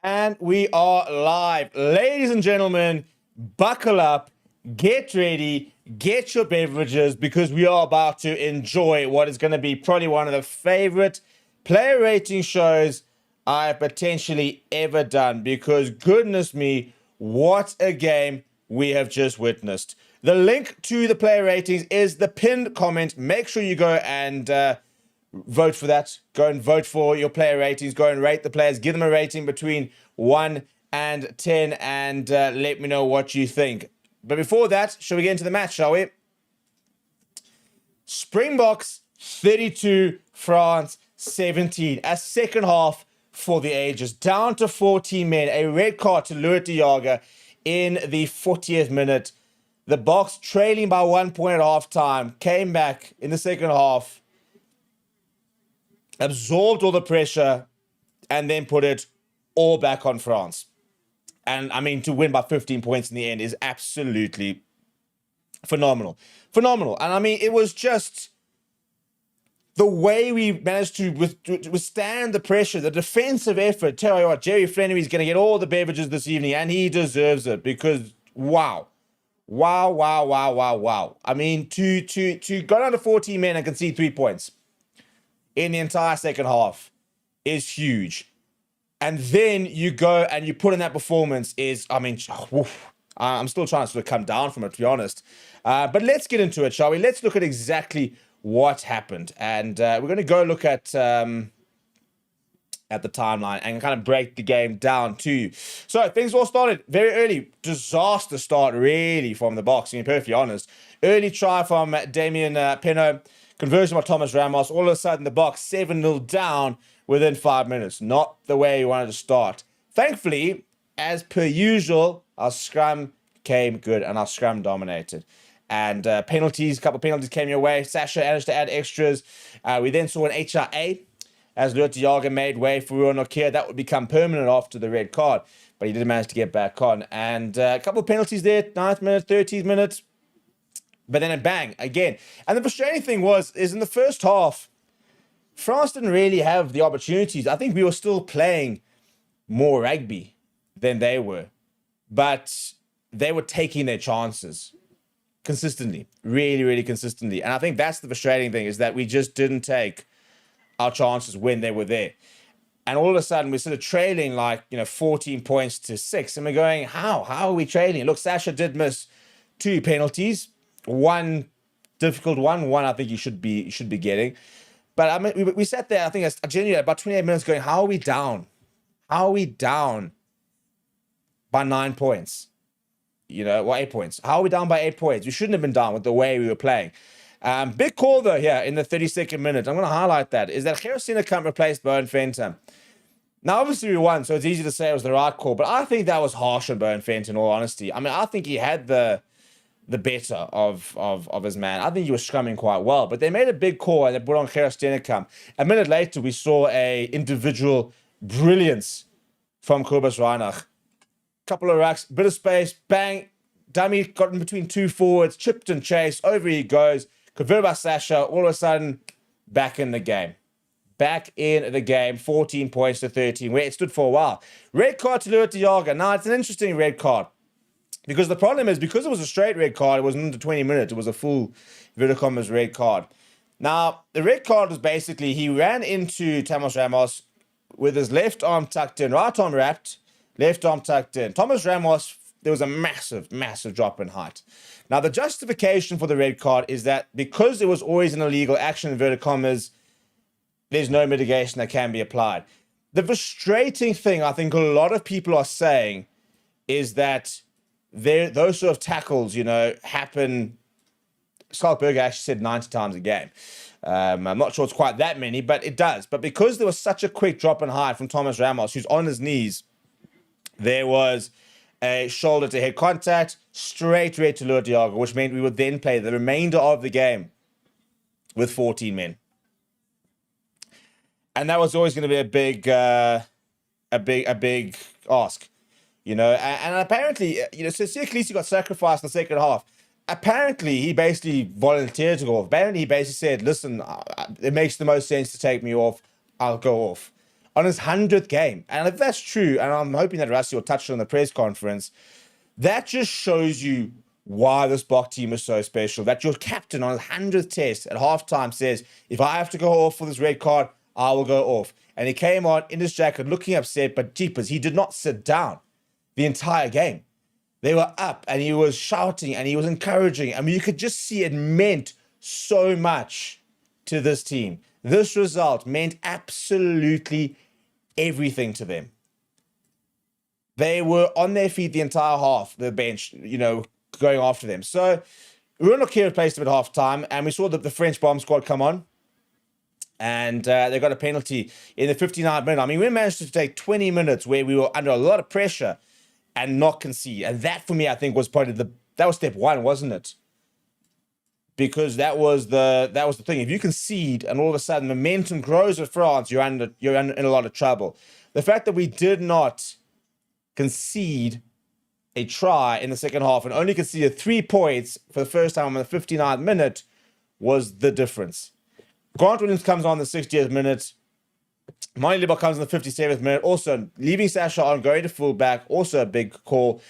And we are live. Ladies and gentlemen, buckle up, get ready, get your beverages because we are about to enjoy what is going to be probably one of the favorite player rating shows I have potentially ever done because goodness me, what a game we have just witnessed. The link to the player ratings is the pinned comment. Make sure you go and vote for that. Go and vote for your player ratings. Go and rate the players. Give them a rating between 1 and 10 and let me know what you think. But before that, shall we get into the match, shall we? Springboks 32, France 17. A second half for the ages. Down to 14 men. A red card to Loic de Jager in the 40th minute. The Boks trailing by 1 point at halftime. Came back in the second half. Absorbed all the pressure and then put it all back on France. And I mean, to win by 15 points in the end is absolutely phenomenal. Phenomenal. And I mean, it was just the way we managed to withstand the pressure, the defensive effort. Tell you what, Jerry Flannery's going to get all the beverages this evening and he deserves it because wow. Wow, wow, wow, wow, wow. I mean, to go down to 14 men and concede 3 points in the entire second half is huge. And then you go and you put in that performance is, I mean, I'm still trying to sort of come down from it, to be honest. But let's get into it, shall we? Let's look at exactly what happened. And we're going to go look at the timeline and kind of break the game down to you. So things all started very early. Disaster start, really, from the Boks, to be perfectly honest. Early try from Damien Penaud. Conversion by Thomas Ramos. All of a sudden, the Boks 7-0 down within 5 minutes. Not the way you wanted to start. Thankfully, as per usual, our scrum came good and our scrum dominated. And penalties, a couple of penalties came your way. Sasha managed to add extras. We then saw an HRA as Loic de Jager made way for Ruan Nokia. That would become permanent after the red card. But he did manage to get back on. And a couple of penalties there, 9th minute, 13th minute. But then a bang again. And the frustrating thing is in the first half, France didn't really have the opportunities. I think we were still playing more rugby than they were. But they were taking their chances consistently, really, really consistently. And I think that's the frustrating thing is that we just didn't take our chances when they were there. And all of a sudden, we're sort of trailing 14 points to 6. And we're going, how? How are we trailing? Look, Sasha did miss 2 penalties. One difficult one I think you should be getting. But I mean, we sat there, I think genuinely about 28 minutes going, how are we down? How are we down by 9 points? 8 points. How are we down by 8 points? We shouldn't have been down with the way we were playing. Big call though here in the 32nd minute. I'm going to highlight that. Is that Gerasina replaced Bowen Fenton. Now, obviously we won, so it's easy to say it was the right call. But I think that was harsh on Bowen Fenton, in all honesty. I mean, I think he had the better of his man. I think he was scrumming quite well. But they made a big call and they put on Gerard Steenekamp. A minute later, we saw a individual brilliance from Kobus Reinach. Couple of racks, bit of space, bang. Dummy got in between 2 forwards, chipped and chased. Over he goes. Converted by Sasha. All of a sudden, back in the game. Back in the game. 14 points to 13, where it stood for a while. Red card to Loic de Jager. Now, it's an interesting red card. Because the problem is, because it was a straight red card, it wasn't under 20 minutes. It was a full Vidacomas red card. Now, the red card was basically, he ran into Thomas Ramos with his left arm tucked in, right arm wrapped, left arm tucked in. Thomas Ramos, there was a massive, massive drop in height. Now, the justification for the red card is that because it was always an illegal action in Vidacomas, there's no mitigation that can be applied. The frustrating thing I think a lot of people are saying is that those sort of tackles, happen. Skalkberger actually said 90 times a game. I'm not sure it's quite that many, but it does. But because there was such a quick drop in height from Thomas Ramos, who's on his knees, there was a shoulder-to-head contact, straight red to Loic de Jager, which meant we would then play the remainder of the game with 14 men. And that was always going to be a big ask. And apparently, so Khaleesi got sacrificed in the second half. Apparently, he basically volunteered to go off. Apparently, he basically said, listen, it makes the most sense to take me off. I'll go off. on his 100th game. And if that's true, and I'm hoping that Rusty will touch on the press conference, that just shows you why this Bok team is so special. That your captain on his 100th test at halftime says, if I have to go off for this red card, I will go off. And he came on in his jacket looking upset, but jeepers, he did not sit down the entire game. They were up and he was shouting and he was encouraging. I mean, you could just see it meant so much to this team. This result meant absolutely everything to them. They were on their feet the entire half, the bench, going after them. So Bruno Kier replaced them at halftime, and we saw the French bomb squad come on, and they got a penalty in the 59th minute. I mean, we managed to take 20 minutes where we were under a lot of pressure and not concede. And that, for me, I think was probably that was step one, wasn't it? Because that was the thing. If you concede and all of a sudden momentum grows with France, you're in a lot of trouble. The fact that we did not concede a try in the second half and only conceded 3 points for the first time in the 59th minute was the difference. Grant Williams comes on the 60th minute. Monty Liba comes in the 57th minute. Also, leaving Sasha on, going to fullback. Also a big call.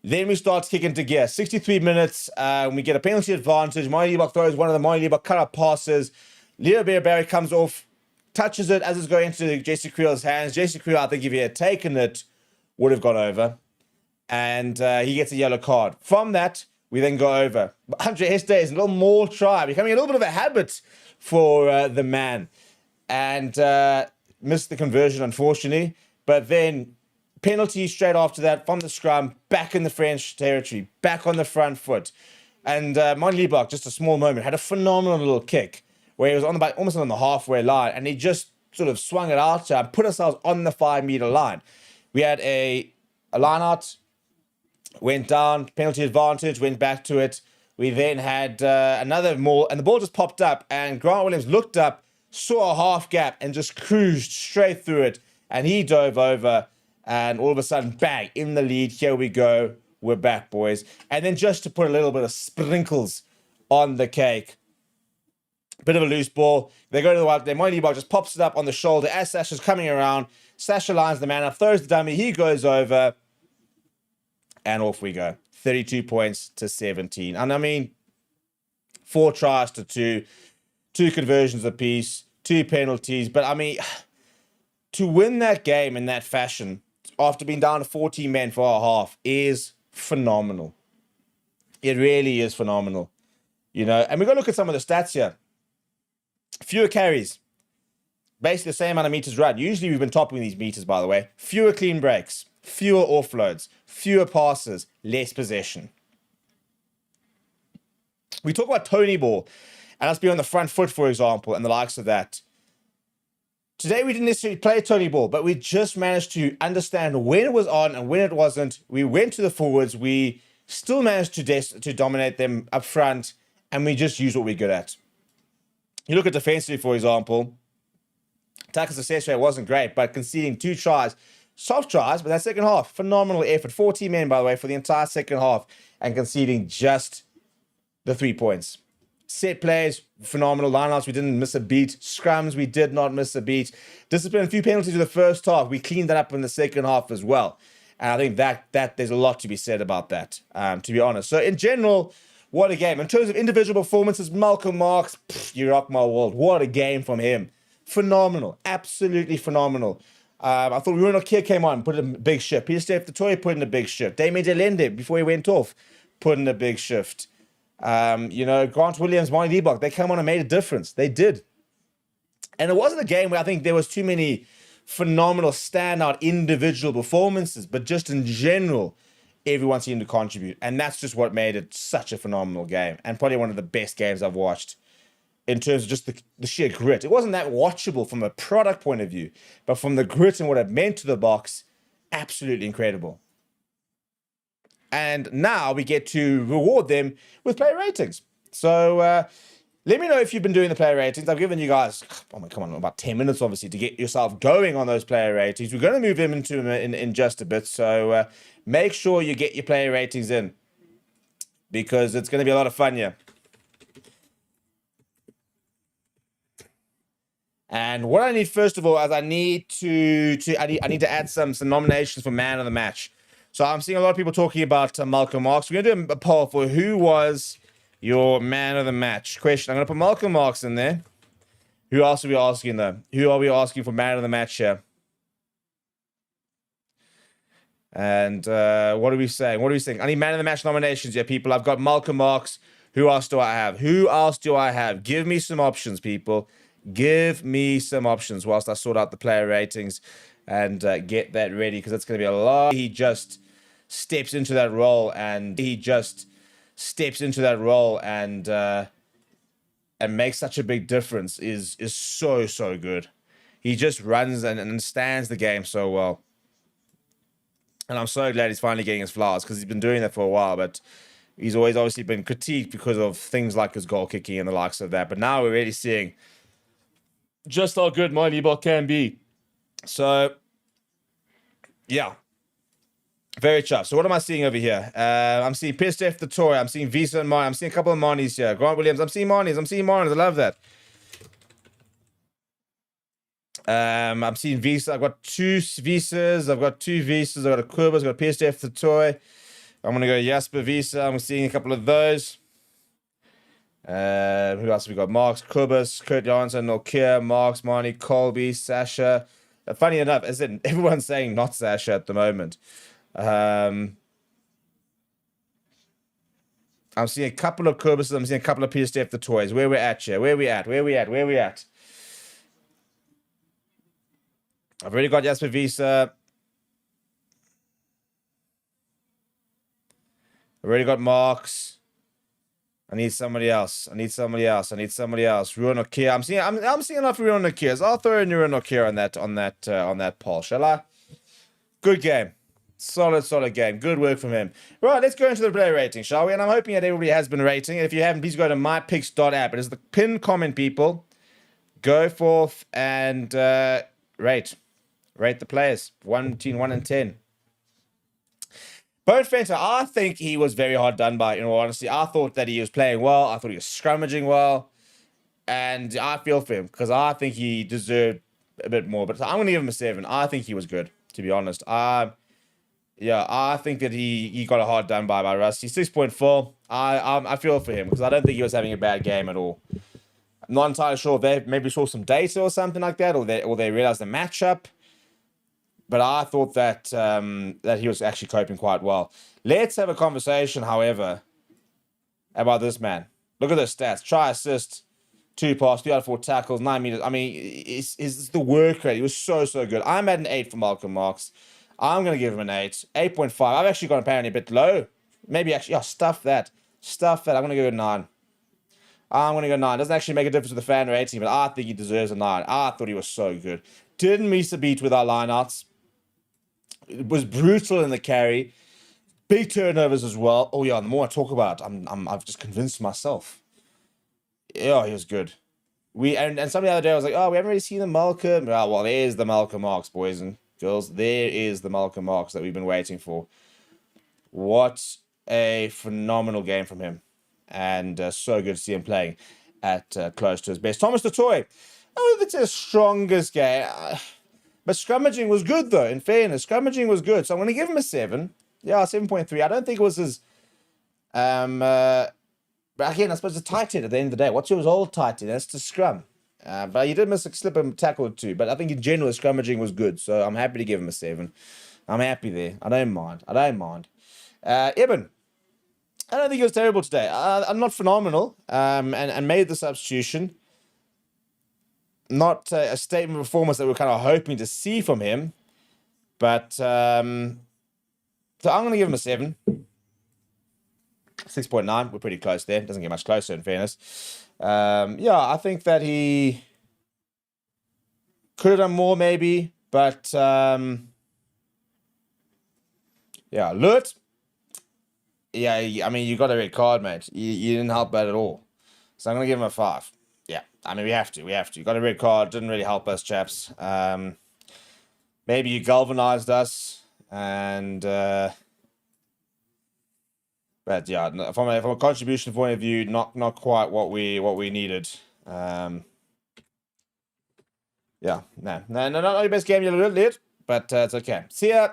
Then we start to kick into gear. 63 minutes, we get a penalty advantage. Monty Liba throws one of the Monty Liba cut-up passes. Leo Barry comes off, touches it as it's going into Jesse Creel's hands. Jesse Creel, I think if he had taken it, would have gone over. And he gets a yellow card. From that, we then go over. Andre Heste is a little more try, becoming a little bit of a habit for the man. And missed the conversion, unfortunately. But then penalty straight after that from the scrum, back in the French territory, back on the front foot. And Monty Liebach, just a small moment, had a phenomenal little kick where he was almost on the halfway line, and he just sort of swung it out and put ourselves on the 5-meter line. We had a line out, went down, penalty advantage, went back to it. We then had another more, and the ball just popped up, and Grant Williams looked up, saw a half gap, and just cruised straight through it, and he dove over, and all of a sudden, bang, in the lead. Here we go. We're back, boys. And then just to put a little bit of sprinkles on the cake, bit of a loose ball. They go to the wild. Monty Liebach just pops it up on the shoulder as Sasha's coming around. Sasha lines the man up, throws the dummy. He goes over, and off we go. 32 points to 17. And I mean, 4 tries to 2, 2 conversions apiece, 2 penalties. But I mean, to win that game in that fashion, after being down to 14 men for a half, is phenomenal. It really is phenomenal. And we're going to look at some of the stats here. Fewer carries. Basically the same amount of meters run. Usually we've been topping these meters, by the way. Fewer clean breaks. Fewer offloads. Fewer passes. Less possession. We talk about Tony ball and us being on the front foot, for example, and the likes of that. Today we didn't necessarily play Tony ball, but we just managed to understand when it was on and when it wasn't. We went to the forwards. We still managed to dominate them up front, and we just use what we're good at. You look at defensively, for example, tackle success rate wasn't great, but conceding 2 tries, soft tries, but that second half, phenomenal effort. 14 men, by the way, for the entire second half, and conceding just the 3 points. Set plays, phenomenal. Lineouts, we didn't miss a beat. Scrums, we did not miss a beat. Discipline, a few penalties in the first half. We cleaned that up in the second half as well. And I think that there's a lot to be said about that, to be honest. So in general, what a game. In terms of individual performances, Malcolm Marks, you rock my world. What a game from him. Phenomenal. Absolutely phenomenal. I thought Bruno Kier came on, put in a big shift. Peter Steph Toy put in a big shift. Damien Delende, before he went off, put in a big shift. Grant Williams, Monty Liebach, they came on and made a difference. They did. And it wasn't a game where I think there was too many phenomenal standout individual performances, but just in general, everyone seemed to contribute. And that's just what made it such a phenomenal game. And probably one of the best games I've watched in terms of just the sheer grit. It wasn't that watchable from a product point of view, but from the grit and what it meant to the box, absolutely incredible. And now we get to reward them with player ratings. So let me know if you've been doing the player ratings. I've given you guys, about 10 minutes, obviously, to get yourself going on those player ratings. We're going to move them into in just a bit. So make sure you get your player ratings in, because it's going to be a lot of fun here. And what I need first of all is I need to add some nominations for man of the match. So I'm seeing a lot of people talking about Malcolm Marx. We're gonna do a poll for who was your man of the match. Question. I'm gonna put Malcolm Marx in there. Who else are we asking though? Who are we asking for man of the match here? And what are we saying? What are we saying? I need man of the match nominations, yeah, people. I've got Malcolm Marx. Who else do I have? Who else do I have? Give me some options, people. Give me some options whilst I sort out the player ratings and get that ready, because it's going to be a lot. He just steps into that role and makes such a big difference is so good. He just runs and understands the game so well. And I'm so glad he's finally getting his flowers, because he's been doing that for a while, but he's always obviously been critiqued because of things like his goal kicking and the likes of that. But now we're really seeing just how good Mighty Bot can be. So, yeah. Very chuffed. So what am I seeing over here? I'm seeing Pistef the Toy. I'm seeing Visa and Mani. I'm seeing a couple of Manis here. Grant Williams. I'm seeing Manis. I love that. I'm seeing Visa. I've got two Visas. I've got a Quibus. I've got a Pistef the Toy. I'm going to go Jasper Visa. I'm seeing a couple of those. Who else have we got? Marks, Kubus, Kurt Janssen, Nokia, Marks, Mani, Colby, Sasha. Funny enough, as in everyone's saying not Sasha at the moment. I'm seeing a couple of Kubuses. I'm seeing a couple of Peter Steph the Toys. Where we at here? Where we at? I've already got Jasper Visa. I've already got Marks. I need somebody else. Ruan Nokia. I'm seeing enough Ruan Nokia. So I'll throw in Ruan Nokia on that poll, shall I? Good game. Solid game. Good work from him. Right, let's go into the player rating, shall we? And I'm hoping that everybody has been rating. If you haven't, please go to mypicks.app. It is the pinned comment, people. Go forth and rate. Rate the players. Between 1 and 10. Bone Fenter, I think he was very hard done by, in all honesty. I thought that he was playing well. I thought he was scrummaging well. And I feel for him, because I think he deserved a bit more. But I'm going to give him a 7. I think he was good, to be honest. I think that he got a hard done by Rusty. 6.4. I feel for him, because I don't think he was having a bad game at all. I'm not entirely sure if they maybe saw some data or something like that, or they realized the matchup. But I thought that that he was actually coping quite well. Let's have a conversation, however, about this man. Look at those stats. Try, assist, 2 pass, 3 out of 4 tackles, 9 meters. I mean, it's the work rate. He was so good. I'm at an 8 for Malcolm Marx. I'm going to give him an 8. 8.5. I've actually got apparently a bit low. Maybe actually, stuff that. I'm going to go 9. Doesn't actually make a difference with the fan rating, but I think he deserves a 9. I thought he was so good. Didn't miss a beat with our lineouts. It was brutal in the carry. Big turnovers as well. Oh yeah, the more I talk about it, I've just convinced myself. Yeah, he was good. And some the other day I was like, oh, we haven't really seen the Malcolm. Oh, well, there's the Malcolm Marx, boys and girls. There is the Malcolm Marx that we've been waiting for. What a phenomenal game from him. And so good to see him playing at close to his best. Thomas the Toy. I don't think it's his strongest game. But scrummaging was good, though. In fairness, scrummaging was good. So I'm going to give him a 7. Yeah, 7.3. I don't think it was his... but again, I suppose it's a tight end at the end of the day. What's your old tight end? That's to scrum. But he did miss a slip and tackle or 2. But I think in general, his scrummaging was good. So I'm happy to give him a 7. I'm happy there. I don't mind. Eben. I don't think he was terrible today. I'm not phenomenal. And made the substitution. Not a statement performance that we're kind of hoping to see from him. But, so I'm going to give him a 7. 6.9. We're pretty close there. Doesn't get much closer, in fairness. I think that he could have done more, maybe. But, Lurt. Yeah, I mean, you got a red card, mate. You didn't help that at all. So I'm going to give him a 5. Yeah, I mean, we have to. You got a red card. Didn't really help us, chaps. Maybe you galvanized us. And, but yeah, from a contribution point of view, not quite what we needed. Yeah, not your best game you did, but it's okay. See ya.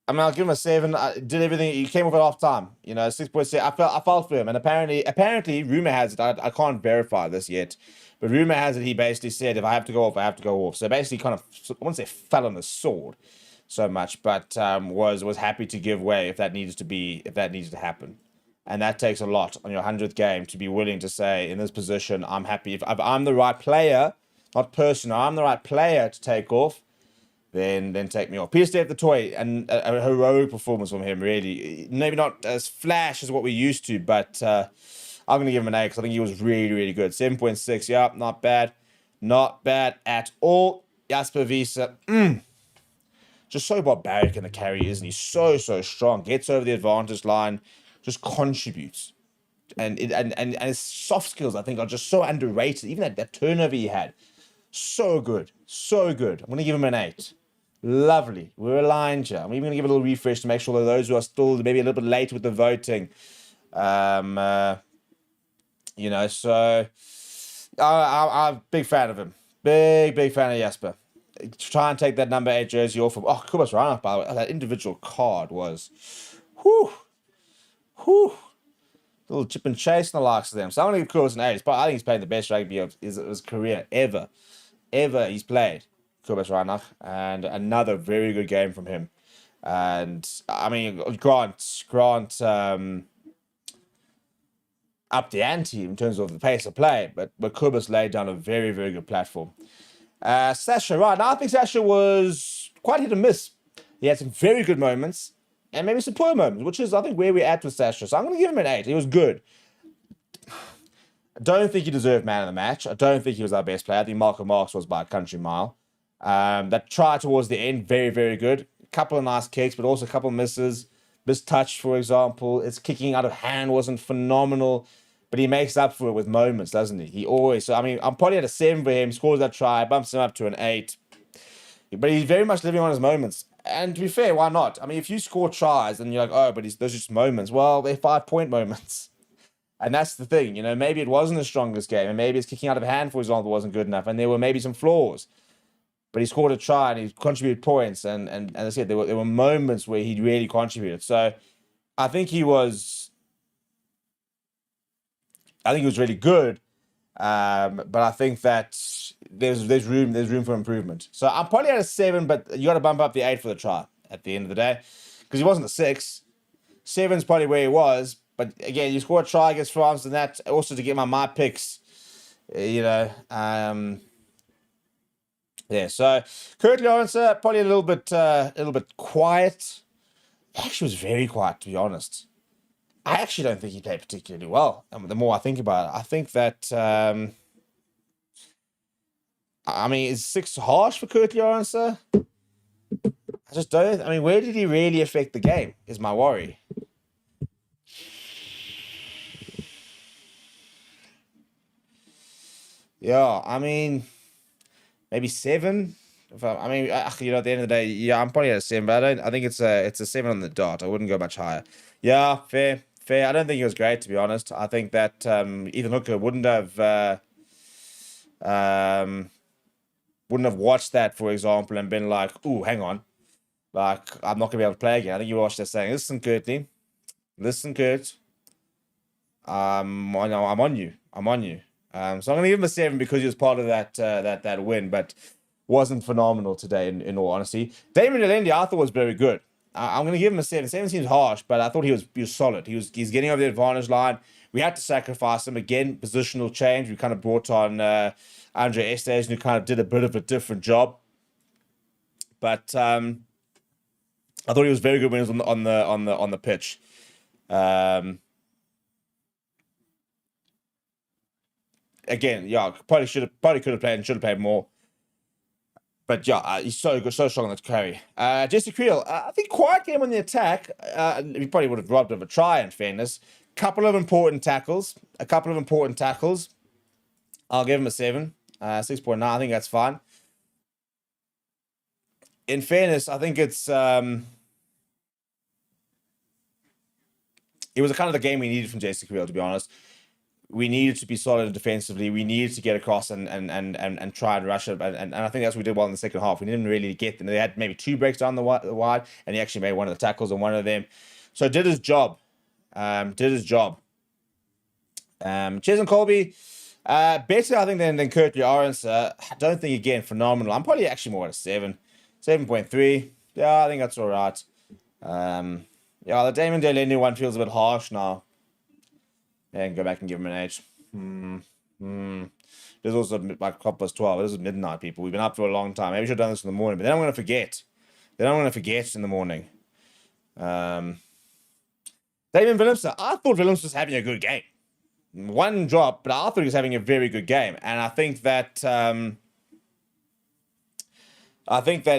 I mean, I'll give him a 7. I did everything. He came off at half time. 6.6. I felt for him, and apparently, rumor has it. I can't verify this yet, but rumor has it he basically said, if I have to go off, I have to go off. So basically, kind of, I won't say fell on the sword so much, but was happy to give way if that needed to happen. And that takes a lot on your 100th game to be willing to say, in this position, I'm happy. If I'm the right player, not person, I'm the right player to take off, then take me off. Peter Steph the Toy, and a heroic performance from him, really. Maybe not as flash as what we're used to, but I'm going to give him an 8 because I think he was really, really good. 7.6, yeah, not bad. Not bad at all. Jasper Wiese, just so barbaric in the carry, isn't he? So strong. Gets over the advantage line, just contributes. And his soft skills, I think, are just so underrated. Even that turnover he had, so good. I'm going to give him an 8. Lovely. We're aligned here. I'm even going to give a little refresh to make sure that those who are still maybe a little bit late with the voting, so I'm a big fan of him. Big fan of Jasper. Try and take that number 8 jersey off him. Oh, Kubas Reinach, by the way. That individual card was, whew. Little chip and chase and the likes of them. So I'm going to give Kubas an 8. I think he's playing the best rugby of his career ever he's played. Kubas Reinach, and another very good game from him. And I mean, Grant up the ante in terms of the pace of play, but Kubas laid down a very, very good platform. Sasha, right now I think Sasha was quite hit and miss. He had some very good moments and maybe some poor moments, which is I think where we're at with Sasha. So I'm going to give him an 8. He was good. I don't think he deserved man of the match. I don't think he was our best player. I think Malcolm Marks was by a country mile. That try towards the end, very, very good. A couple of nice kicks, but also a couple of misses. Mistouch, for example. His kicking out of hand wasn't phenomenal, but he makes up for it with moments, doesn't he? He always. So, I mean, I'm probably at a 7 for him. Scores that try, bumps him up to an 8. But he's very much living on his moments. And to be fair, why not? I mean, if you score tries and you're like, oh, but those are just moments. Well, they're 5-point moments. And that's the thing, maybe it wasn't the strongest game, and maybe his kicking out of hand, for example, wasn't good enough, and there were maybe some flaws. But he scored a try and he contributed points, and as I said, there were moments where he really contributed. So I think he was really good, but I think that there's room for improvement. So I'm probably at a 7, but you got to bump up the 8 for the try at the end of the day, because he wasn't a 6. 7's probably where he was. But again, you score a try against France, and that also to get my picks, Yeah, so Kurt Lawrence probably a little bit quiet. Actually, was very quiet, to be honest. I actually don't think he played particularly well. The more I think about it, I think that is 6 harsh for Kurt Lawrence? I just don't. I mean, where did he really affect the game? Is my worry. Yeah, I mean, maybe 7. At the end of the day, yeah, I'm probably at a 7, but I think it's a 7 on the dot. I wouldn't go much higher. Yeah, fair. I don't think it was great, to be honest. I think that Ethan Hooker wouldn't have watched that, for example, and been like, "Ooh, hang on, like I'm not gonna be able to play again." I think you watched that saying, "Listen, Kurt, I'm on you. So I'm going to give him a 7 because he was part of that win, but wasn't phenomenal today, in all honesty. Damon Elendi, I thought was very good. I'm going to give him a 7. 7 seems harsh, but I thought he was solid. He's getting over the advantage line. We had to sacrifice him. Again, positional change. We kind of brought on Andre Estes, who kind of did a bit of a different job. But I thought he was very good when he was on the pitch. Again, yeah, probably could have played and should have played more. But yeah, he's so good, so strong on the carry. Jesse Creel, I think quiet game on the attack. He probably would have robbed of a try, in fairness. A couple of important tackles. I'll give him a 7. 6.9, I think that's fine. In fairness, I think it's... it was kind of the game we needed from Jesse Creel, to be honest. we needed to be solid defensively. We needed to get across and try and rush it. And I think that's what we did well in the second half. We didn't really get them. They had maybe 2 breaks down the wide, and he actually made one of the tackles on one of them. So did his job. Ches and Colby, better, I think, than Curtly Orange. I don't think, again, phenomenal. I'm probably actually more at a 7. 7.3. Yeah, I think that's all right. The Damon Delany one feels a bit harsh now. Yeah, I can go back and give him an 8. There's also like 12. This is midnight, people. We've been up for a long time. Maybe we should have done this in the morning, but then I'm going to forget. In the morning. Damien Willemse. I thought Willems was having a good game. One drop, but I thought he was having a very good game. And I think that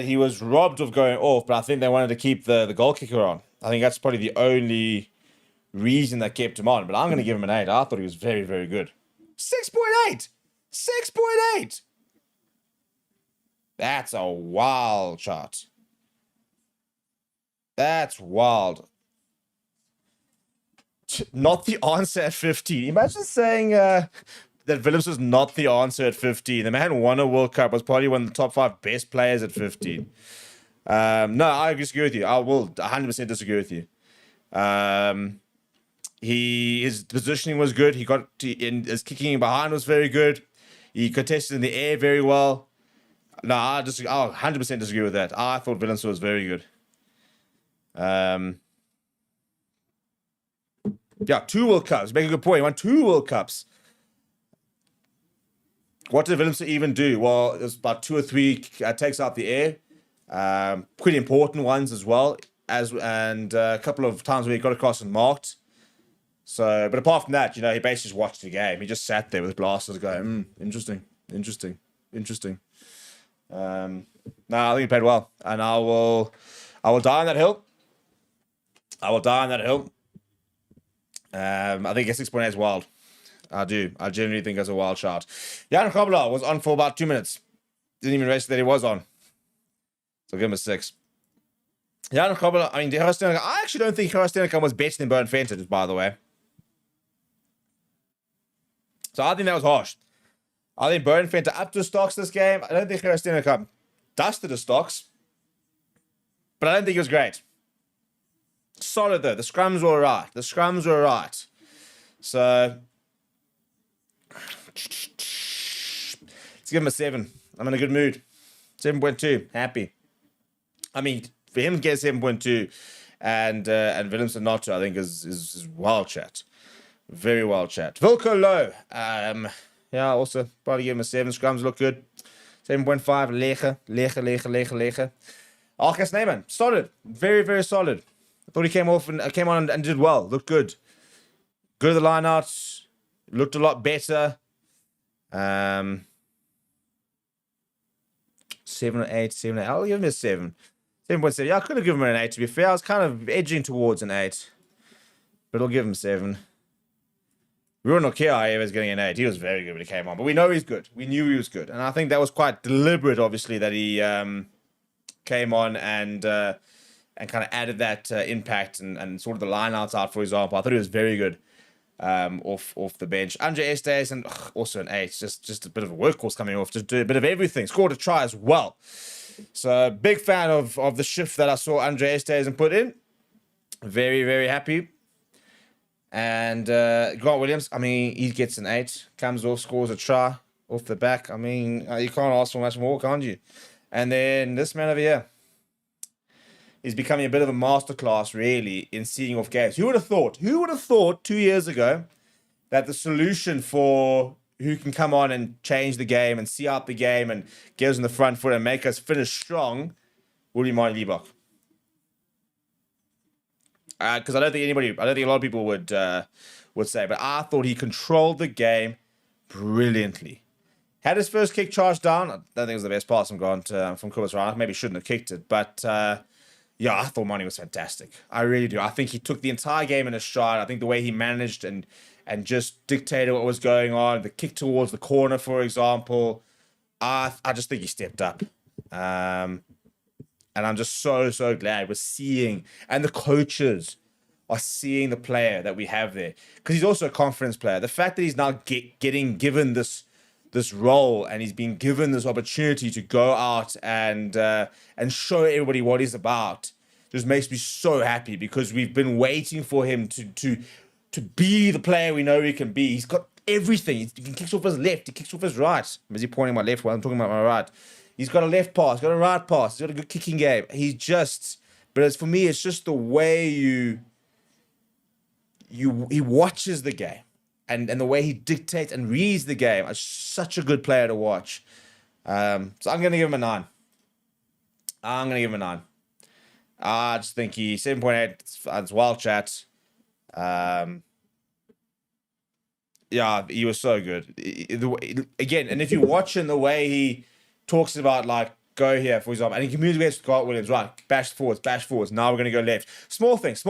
he was robbed of going off, but I think they wanted to keep the goal kicker on. I think that's probably the only reason that kept him on, but I'm going to give him an 8. I thought he was very, very good. 6.8! 6.8! That's a wild shot. That's wild. Not the answer at 15. Imagine saying that Willems was not the answer at 15. The man won a World Cup, was probably one of the top 5 best players at 15. No, I disagree with you. I will 100% disagree with you. His positioning was good. His kicking behind was very good. He contested in the air very well. No, I'll 100% disagree with that. I thought Willems was very good. 2 World Cups. Make a good point. He won 2 World Cups. What did Willems even do? Well, it was about 2 or 3 takes out the air. Pretty important ones as well. And a couple of times where he got across and marked. So, but apart from that, he basically just watched the game. He just sat there with glasses going, interesting. No, I think he played well. And I will die on that hill. I think a 6.8 is wild. I do. I genuinely think that's a wild shot. Jan Kobler was on for about 2 minutes. Didn't even realize that he was on. So I'll give him a 6. Jan Kobler, I actually don't think Steenkamp was better than Bernd Venter, by the way. So I think that was harsh. I think Bernd Venter up to Stocks this game. I don't think Steenkamp dusted the Stocks. But I don't think it was great. Solid, though. The scrums were right. So let's give him a 7. I'm in a good mood. 7.2. Happy. I mean, for him to get 7.2 and Willemse not to, I think is wild chat. Very wild chat. Wilco Low. Also probably give him a 7. Scrums look good. 7.5. Lege. Arcas Neyman. Solid. Very, very solid. I thought he came on and did well. Looked good. Good at the lineouts. Looked a lot better. 7 or 8. I'll give him a 7. 7.7. Yeah, I could have given him an 8, to be fair. I was kind of edging towards an 8. But I'll give him 7. Ruan Nokia was getting an 8. He was very good when he came on. But we know he's good. We knew he was good. And I think that was quite deliberate, obviously, that he came on and kind of added that impact and sort of the lineouts out, for example. I thought he was very good off the bench. Andre Estes, and also an 8. Just a bit of a workhorse coming off. Just do a bit of everything. Scored a try as well. So, big fan of the shift that I saw Andre Estes put in. Very, very happy. And Grant Williams, he gets an 8. Comes off, scores a try off the back. You can't ask for much more, can't you? And then this man over here is becoming a bit of a masterclass, really, in seeing off games. Who would have thought 2 years ago that the solution for who can come on and change the game and see out the game and get us in the front foot and make us finish strong would be Marty Liebach? Because I don't think a lot of people would say, but I thought he controlled the game brilliantly. Had his first kick charged down. I don't think it was the best pass from Kobus Reinach. Maybe shouldn't have kicked it, but I thought Marty was fantastic. I really do. I think he took the entire game in a stride. I think the way he managed and just dictated what was going on, the kick towards the corner, for example, I just think he stepped up. And I'm just so glad we're seeing, and the coaches are seeing the player that we have there, because he's also a confidence player. The fact that he's now getting given this role, and he's been given this opportunity to go out and show everybody what he's about, just makes me so happy, because we've been waiting for him to be the player we know he can be. He's got everything. He kicks off his left, he kicks off his right. I'm busy pointing my left while I'm talking about my right. He's got a left pass, he's got a right pass, he's got a good kicking game. But for me, it's just the way he watches the game, and the way he dictates and reads the game. It's such a good player to watch. So I'm going to give him a 9. I just think 7.8, it's wild chat. Yeah, he was so good. Again, and if you watch in the way he talks about, like, go here, for example, and he communicates with Garth Williams, right, bash forwards, now we're going to go left. Small things.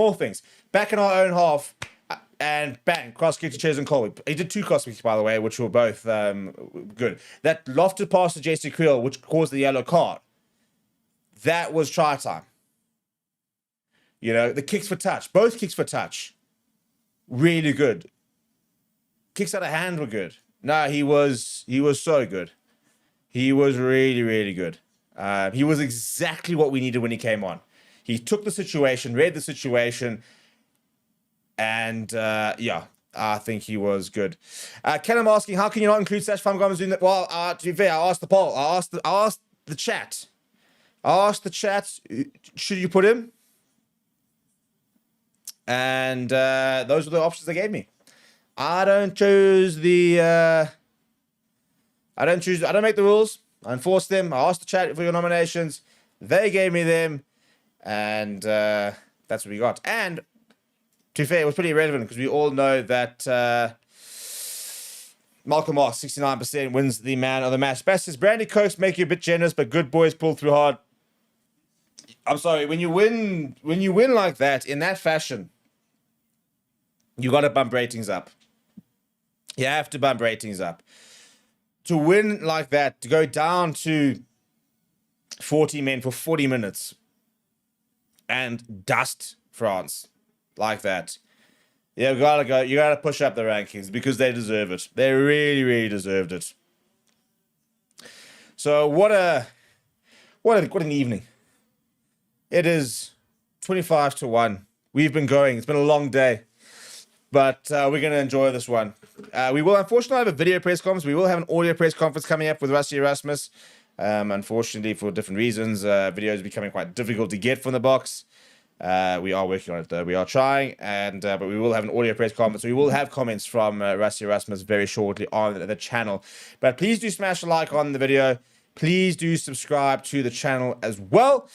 Back in our own half, and bang, cross kick to Ches and Cole. He did 2 cross kicks, by the way, which were both good. That lofted pass to JC Creel, which caused the yellow card, that was try time. You know, the kicks for touch, both kicks for touch, really good. Kicks out of hand were good. No, he was so good. He was really, really good. He was exactly what we needed when he came on. He took the situation, read the situation, and I think he was good. Ken, I'm asking, how can you not include Sash Farmgum doing that? Well, to be fair, I asked the poll. I asked the chat. Should you put him? And those were the options they gave me. I don't make the rules. I enforce them. I asked the chat for your nominations. They gave me them. And that's what we got. And to be fair, it was pretty irrelevant, because we all know that Malcolm Moss, 69%, wins the man of the match. Best says, Brandy Cokes make you a bit generous, but good boys pull through hard. I'm sorry, when you win like that, in that fashion, you got to bump ratings up. You have to bump ratings up. To win like that, to go down to 40 men for 40 minutes and dust France like that, you gotta push up the rankings, because they deserve it. They really, really deserved it. So what an evening. It is 25-1. We've been going. It's been a long day, but we're going to enjoy this one. We will unfortunately have a video press conference. We will have an audio press conference coming up with Rassie Erasmus. Unfortunately, for different reasons, videos are becoming quite difficult to get from the box. We are working on it, though. We are trying, but we will have an audio press conference. So we will have comments from Rassie Erasmus very shortly on the channel. But please do smash a like on the video. Please do subscribe to the channel as well.